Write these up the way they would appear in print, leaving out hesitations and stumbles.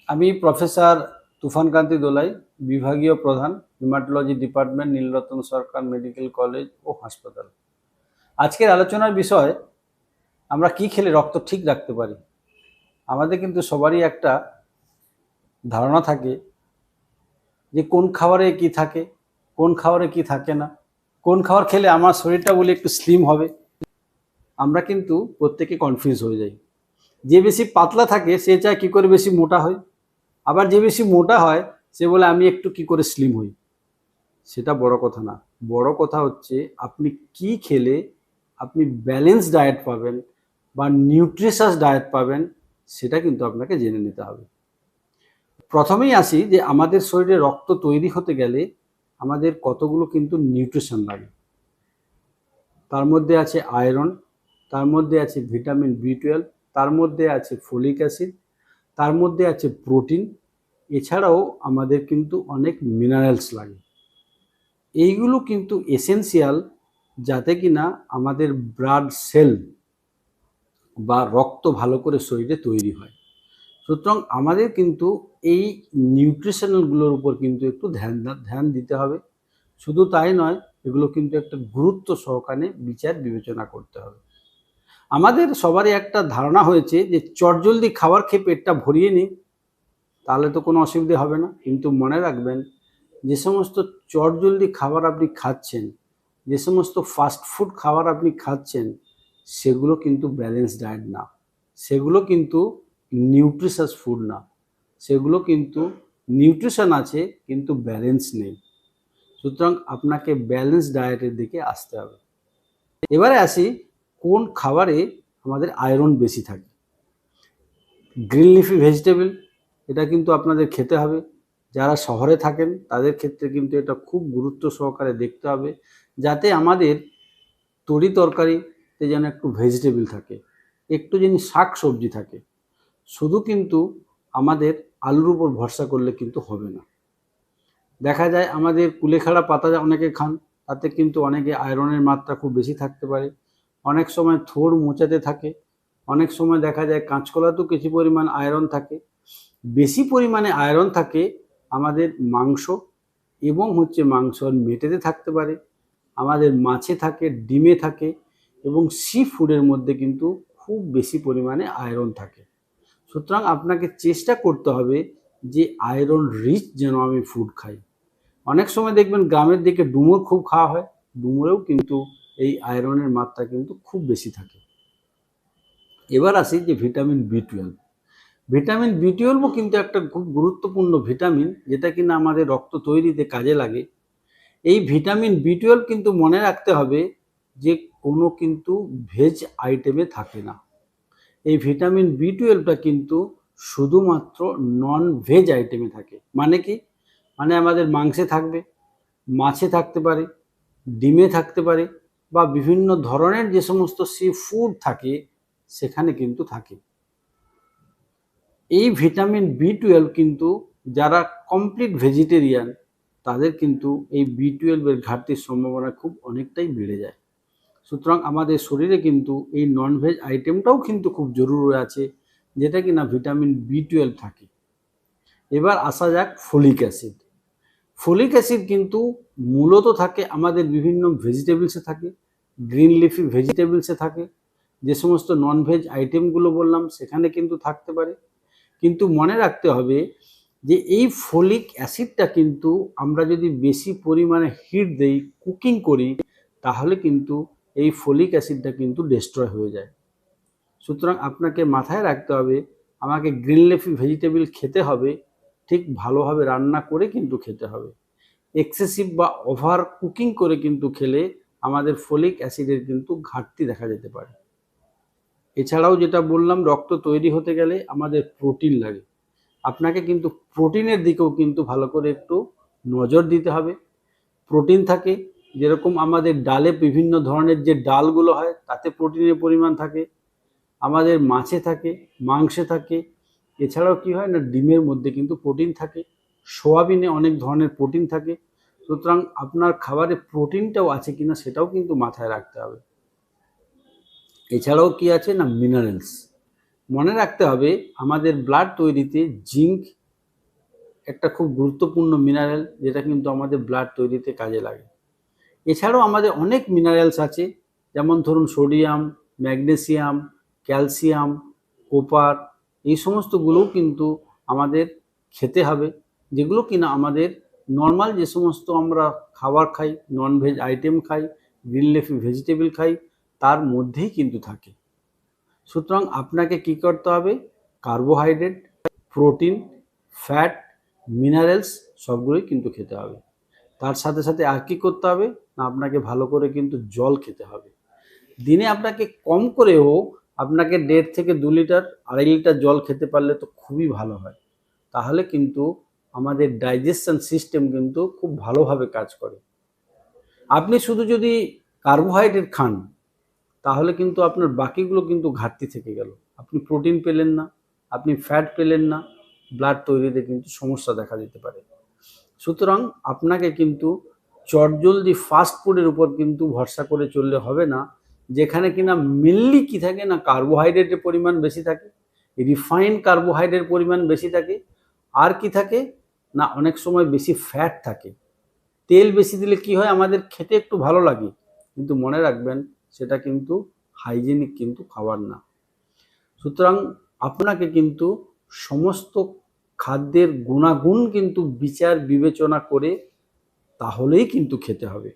আমি প্রফেসর তুফানকান্তি দোলাই, বিভাগীয় প্রধান, হিমাটোলজি ডিপার্টমেন্ট, নীলরতন সরকার মেডিকেল কলেজ ও হাসপাতাল। আজকের আলোচনার বিষয়, আমরা কি খেলে রক্ত ঠিক রাখতে পারি। আমাদের কিন্তু সবারই একটা ধারণা থাকে যে কোন খাবারে কি থাকে, কোন খাবারে কি থাকে না, কোন খাবার খেলে আমার শরীরটা বলে একটু স্লিম হবে। আমরা কিন্তু প্রত্যেকে কনফিউজ হয়ে যাই। যে বেশি পাতলা থাকে সে চায় কি করে বেশি মোটা হয়, আবার যে বেশি মোটা হয় সে বলে আমি একটু কি করে স্লিম হই। সেটা বড় কথা না। বড় কথা হচ্ছে আপনি কি খেলে আপনি ব্যালেন্স ডায়েট পাবেন বা নিউট্রিশাস ডায়েট পাবেন, সেটা কিন্তু আপনাকে জেনে নিতে হবে। প্রথমেই আসি যে আমাদের শরীরে রক্ত তৈরি হতে গেলে আমাদের কতগুলো কিন্তু নিউট্রিশন লাগে। তার মধ্যে আছে আয়রন, তার মধ্যে আছে ভিটামিন বি12, তার মধ্যে আছে ফলিক অ্যাসিড, তার মধ্যে আছে প্রোটিন, এছাড়াও আমাদের কিন্তু অনেক মিনারেলস লাগে। এইগুলো কিন্তু এসেনশিয়াল, যাতে কিনা আমাদের ব্লাড সেল বা রক্ত ভালো করে শরীরে তৈরি হয়। সুতরাং আমাদের কিন্তু এই নিউট্রিশনালগুলোর উপর কিন্তু একটু ধ্যান দিতে হবে। শুধু তাই নয়, এগুলো কিন্তু একটা গুরুত্ব সহকারে বিচার বিবেচনা করতে হবে। আমাদের সবারই একটা ধারণা হয়েছে যে চটজলদি খাবার খেয়ে পেটটা ভরিয়ে নিই, তাহলে তো কোনো অসুবিধা হবে না। কিন্তু মনে রাখবেন, যে সমস্ত চটজলদি খাবার আপনি খাচ্ছেন, যে সমস্ত ফাস্ট ফুড খাবার আপনি খাচ্ছেন, সেগুলো কিন্তু ব্যালেন্স ডায়েট না, সেগুলো কিন্তু নিউট্রিশাস ফুড না, সেগুলো কিন্তু নিউট্রিশন আছে কিন্তু ব্যালেন্স নেই। সুতরাং আপনাকে ব্যালেন্স ডায়েটের দিকে আসতে হবে। এবারে আসি কোন খাবারে আমাদের আয়রন বেশি থাকে। গ্রিন লিফি ভেজিটেবল, এটা কিন্তু আপনাদের খেতে হবে। যারা শহরে থাকেন তাদের ক্ষেত্রে কিন্তু এটা খুব গুরুত্ব সহকারে দেখতে হবে, যাতে আমাদের তরি তরকারিতে যেন একটু ভেজিটেবল থাকে, একটু যেন শাক সবজি থাকে। শুধু কিন্তু আমাদের আলুর উপর ভরসা করলে কিন্তু হবে না। দেখা যায় আমাদের কুলেখাড়া পাতা অনেকে খান, তাতে কিন্তু অনেকে আয়রনের মাত্রা খুব বেশি থাকতে পারে। অনেক সময় থোড় মোচাতে থাকে, অনেক সময় দেখা যায় কাঁচকলাতেও কিছু পরিমাণ আয়রন থাকে। বেশি পরিমাণে আয়রন থাকে আমাদের মাংস এবং মাংসর মেটেতে থাকতে পারে, আমাদের মাছে থাকে, ডিমে থাকে, এবং সি ফুডের মধ্যে কিন্তু খুব বেশি পরিমাণে আয়রন থাকে। সুতরাং আপনাকে চেষ্টা করতে হবে যে আয়রন রিচ যেন আমি ফুড খাই। অনেক সময় দেখবেন গ্রামের দিকে ডুমুর খুব খাওয়া হয়, ডুমুরেও কিন্তু এই আয়রনের মাত্রা কিন্তু খুব বেশি থাকে। এবার আসি যে ভিটামিন বি12। ভিটামিন বি12ও কিন্তু একটা খুব গুরুত্বপূর্ণ ভিটামিন, যেটা কিনা আমাদের রক্ত তৈরিতে কাজে লাগে। এই ভিটামিন বি12 কিন্তু মনে রাখতে হবে যে কোনো কিন্তু ভেজ আইটেমে থাকে না। এই ভিটামিন বি12টা কিন্তু শুধুমাত্র নন ভেজ আইটেমে থাকে। মানে কি? মানে আমাদের মাংসে থাকবে, মাছে থাকতে পারে, ডিমে থাকতে পারে, বা বিভিন্ন ধরনের যে সমস্ত সি ফুড থাকে সেখানে কিন্তু থাকে। এই ভিটামিন বি12 কিন্তু যারা কমপ্লিট ভেজিটেরিয়ান, তাদের কিন্তু এই বি12-এর ঘাটতির সম্ভাবনা খুব অনেকটাই বেড়ে যায়। সুতরাং আমাদের শরীরে কিন্তু এই ননভেজ আইটেমটাও কিন্তু খুব জরুরি আছে, যেটা কিনা ভিটামিন বি12 থাকে। এবার আসা যাক ফলিক অ্যাসিড। ফলিক অ্যাসিড কিন্তু মূলত থাকে আমাদের বিভিন্ন ভেজিটেবলসে থাকে, গ্রিন লিফি ভেজিটেবলসে থাকে, যে সমস্ত ননভেজ আইটেমগুলো বললাম সেখানে কিন্তু থাকতে পারে। কিন্তু মনে রাখতে হবে যে এই ফলিক অ্যাসিডটা কিন্তু আমরা যদি বেশি পরিমাণে হিট দেই, কুকিং করি, তাহলে কিন্তু এই ফলিক অ্যাসিডটা কিন্তু ডিস্ট্রয় হয়ে যায়। সুতরাং আপনাকে মাথায় রাখতে হবে, আমাকে গ্রিন লিফি ভেজিটেবল খেতে হবে, ঠিক ভালোভাবে রান্না করে কিন্তু খেতে হবে। এক্সেসিভ বা ওভার কুকিং করে কিন্তু খেলে আমাদের ফলিক অ্যাসিডের কিন্তু ঘাটতি দেখা যেতে পারে। এছাড়াও যেটা বললাম, রক্ত তৈরি হতে গেলে আমাদের প্রোটিন লাগে। আপনাকে কিন্তু প্রোটিনের দিকেও কিন্তু ভালো করে একটু নজর দিতে হবে। প্রোটিন থাকে, যেরকম আমাদের ডালে বিভিন্ন ধরনের যে ডালগুলো হয় তাতে প্রোটিনের পরিমাণ থাকে, আমাদের মাছে থাকে, মাংসে থাকে, এছাড়াও কি হয় না, ডিমের মধ্যে কিন্তু প্রোটিন থাকে, সোয়াবিনে অনেক ধরনের প্রোটিন থাকে। সুতরাং আপনার খাবারে প্রোটিনটাও আছে কিনা সেটাও কিন্তু মাথায় রাখতে হবে। এছাড়াও কি আছে না, মিনারেলস। মনে রাখতে হবে আমাদের ব্লাড তৈরিতে জিঙ্ক একটা খুব গুরুত্বপূর্ণ মিনারেল, যেটা কিন্তু আমাদের ব্লাড তৈরিতে কাজে লাগে। এছাড়াও আমাদের অনেক মিনারেলস আছে, যেমন ধরুন সোডিয়াম, ম্যাগনেসিয়াম, ক্যালসিয়াম, কোপার, এই সমস্তগুলোও কিন্তু আমাদের খেতে হবে, যেগুলো কিনা আমাদের নর্মাল যে সমস্ত আমরা খাবার খাই, ননভেজ আইটেম খাই, গ্রিন লিফি ভেজিটেবল খাই, তার মধ্যেই কিন্তু থাকে। সুতরাং আপনাকে কি করতে হবে? কার্বোহাইড্রেট, প্রোটিন, ফ্যাট, মিনারেলস সবগুলোই কিন্তু খেতে হবে। তার সাথে সাথে আর কি করতে হবে না, আপনাকে ভালো করে কিন্তু জল খেতে হবে। দিনে আপনাকে কম করেও আপনাকে 1.5 থেকে 2 লিটার, 2.5 লিটার জল খেতে পারলে তো খুবই ভালো হয়। তাহলে কিন্তু আমাদের ডাইজেশন সিস্টেম কিন্তু খুব ভালোভাবে কাজ করে। আপনি শুধু যদি কার্বোহাইড্রেট খান, তাহলে কিন্তু আপনার বাকিগুলো কিন্তু ঘাটতি থেকে গেল। আপনি প্রোটিন পেলেন না, আপনি ফ্যাট পেলেন না, ব্লাড তৈরিতে কিন্তু সমস্যা দেখা দিতে পারে। সুতরাং আপনাকে কিন্তু চটজলদি ফাস্ট ফুডের উপর কিন্তু ভরসা করে চললে হবে না, যেখানে কিনা মেনলি কি থাকে না, কার্বোহাইড্রেটের পরিমাণ বেশি থাকে, রিফাইন্ড কার্বোহাইড্রেটের পরিমাণ বেশি থাকে, আর কি থাকে না অনেক সময় বেশি ফ্যাট থাকে। তেল বেশি দিলে কি হয়, আমাদের খেতে একটু ভালো লাগে, কিন্তু মনে রাখবেন সেটা কিন্তু হাইজেনিক কিন্তু খাবার না। সুতরাং আপনাকে কিন্তু সমস্ত খাদ্যের গুণাগুণ কিন্তু বিচার বিবেচনা করে তাহলেই কিন্তু খেতে হবে,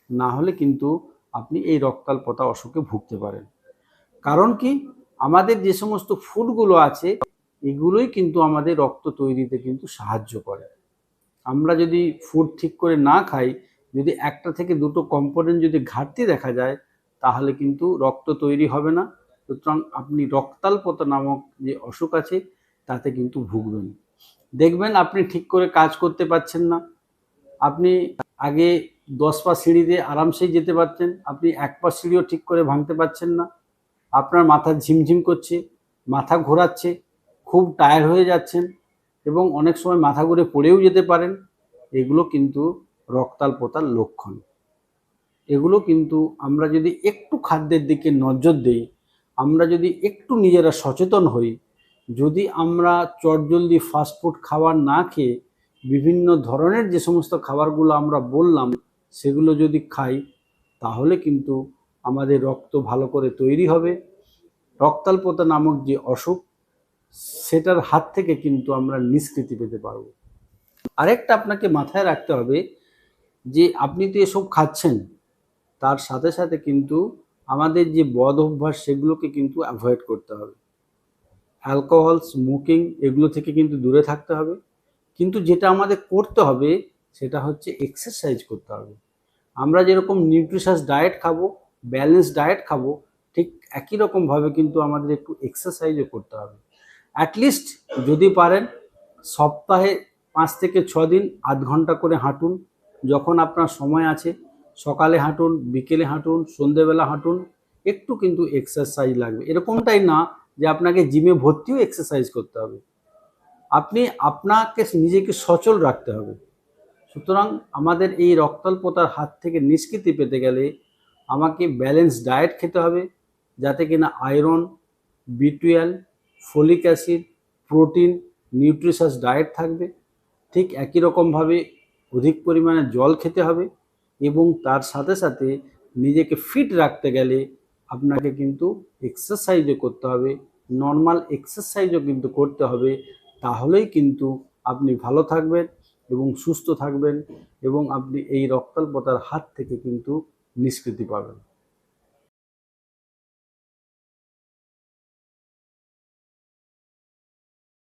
না হলে কিন্তু আপনি এই রক্তাল্পতা অসুখে ভুগতে পারেন। কারণ কি, আমাদের যে সমস্ত ফুডগুলো আছে এগুলোই কিন্তু আমাদের রক্ত তৈরিতে কিন্তু সাহায্য করে। আমরা যদি ফুড ঠিক করে না খাই, যদি একটা থেকে দুটো কম্পোনেন্ট যদি ঘাটতি দেখা যায়, তাহলে কিন্তু রক্ত তৈরি হবে না। সুতরাং আপনি রক্তাল্পতা নামক যে অসুখ আছে তাতে কিন্তু ভুগবেন। দেখবেন আপনি ঠিক করে কাজ করতে পারছেন না। আপনি আগে 10 পা সিঁড়িতে আরামসেই যেতে পারতেন, আপনি 1 পা সিঁড়িও ঠিক করে ভাঙতে পারছেন না। আপনার মাথা ঝিমঝিম করছে, মাথা ঘোরাচ্ছে, খুব টায়ার্ড হয়ে যাচ্ছেন এবং অনেক সময় মাথা ঘুরে পড়েও যেতে পারেন। এগুলো কিন্তু রক্তাল্পতার লক্ষণ। এগুলো কিন্তু আমরা যদি একটু খাদ্যের দিকে নজর দিই, আমরা যদি একটু নিজেরা সচেতন হই, যদি আমরা চটজলদি ফাস্টফুড খাবার না খেয়ে বিভিন্ন ধরনের যে সমস্ত খাবারগুলো আমরা বললাম সেগুলো যদি খাই, তাহলে কিন্তু আমাদের রক্ত ভালো করে তৈরি হবে। রক্তাল্পতা নামক যে অসুখ, সেটার হাত থেকে কিন্তু আমরা নিষ্কৃতি পেতে পারবো। আরেকটা আপনাকে মাথায় রাখতে হবে যে আপনি তো এসব খাচ্ছেন, তার সাথে সাথে কিন্তু আমাদের যে বদ অভ্যাস সেগুলোকে কিন্তু অ্যাভয়েড করতে হবে। অ্যালকোহল, স্মোকিং এগুলো থেকে কিন্তু দূরে থাকতে হবে। কিন্তু যেটা আমাদের করতে হবে সেটা হচ্ছে এক্সারসাইজ করতে হবে। আমরা যেরকম নিউট্রিশাস ডায়েট খাবো, ব্যালেন্স ডায়েট খাবো, ঠিক একই রকমভাবে কিন্তু আমাদের একটু এক্সারসাইজও করতে হবে। অ্যাটলিস্ট যদি পারেন সপ্তাহে 5 থেকে 6 দিন আধ ঘন্টা করে হাঁটুন। যখন আপনার সময় আছে, সকালে হাঁটুন, বিকেলে হাঁটুন, সন্ধেবেলা হাঁটুন, একটু কিন্তু এক্সারসাইজ লাগবে। এরকমটাই না যে আপনাকে জিমে ভর্তিও এক্সারসাইজ করতে হবে। আপনি আপনাকে নিজেকে সচল রাখতে হবে। সুতরাং আমাদের এই রক্তাল্পতার হাত থেকে নিষ্কৃতি পেতে গেলে আমাকে ব্যালেন্স ডায়েট খেতে হবে, যাতে কিনা iron, B12, folic acid, protein, nutritious diet থাকবে। ঠিক একই রকমভাবে অধিক পরিমাণে জল খেতে হবে এবং তার সাথে সাথে নিজেকে ফিট রাখতে গেলে আপনাকে কিন্তু এক্সারসাইজও করতে হবে, নর্মাল এক্সারসাইজও কিন্তু করতে হবে। তাহলেই কিন্তু আপনি ভালো থাকবেন এবং সুস্থ থাকবেন এবং আপনি এই রক্তাল্পতার হাত থেকে কিন্তু নিষ্কৃতি পাবেন।